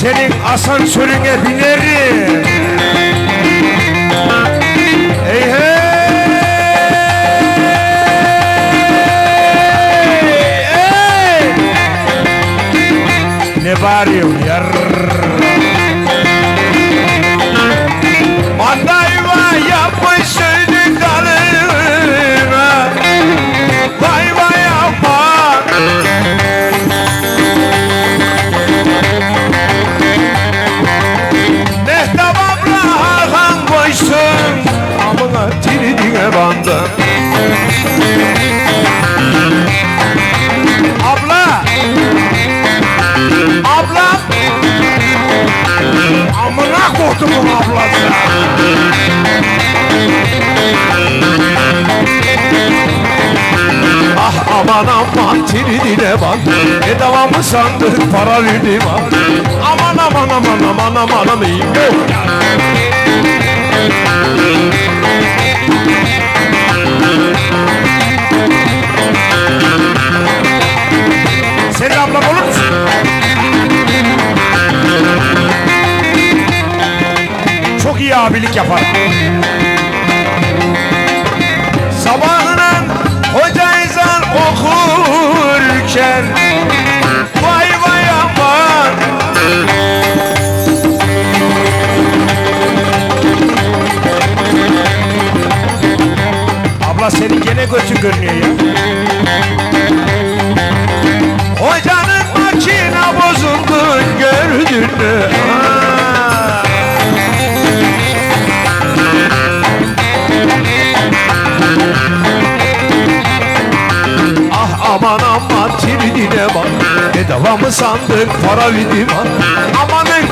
senin asansörüne binerim. Hey hey! Hey! Ne bağırıyorsun yar? Mandayva yapmışsın dalına, vay vay yapma. Mehtap abla hakan koysun, amına tiridine bandı. Abla, abla, amına kodumun ablası. Ah aman aman tiridine bak, ne davamı sandık para verdim ah. Aman aman aman aman aman aman yok. Sen de ablam olur musun? Çok iyi abilik yapar. Sabahına hoca ezan okurken, vay vay aman. Abla senin gene götün görünüyor ya. Hocanın makina bozuldu gördün mü? Ah aman aman tiridine bak, ne davamı sandık para verdim ah. Amanın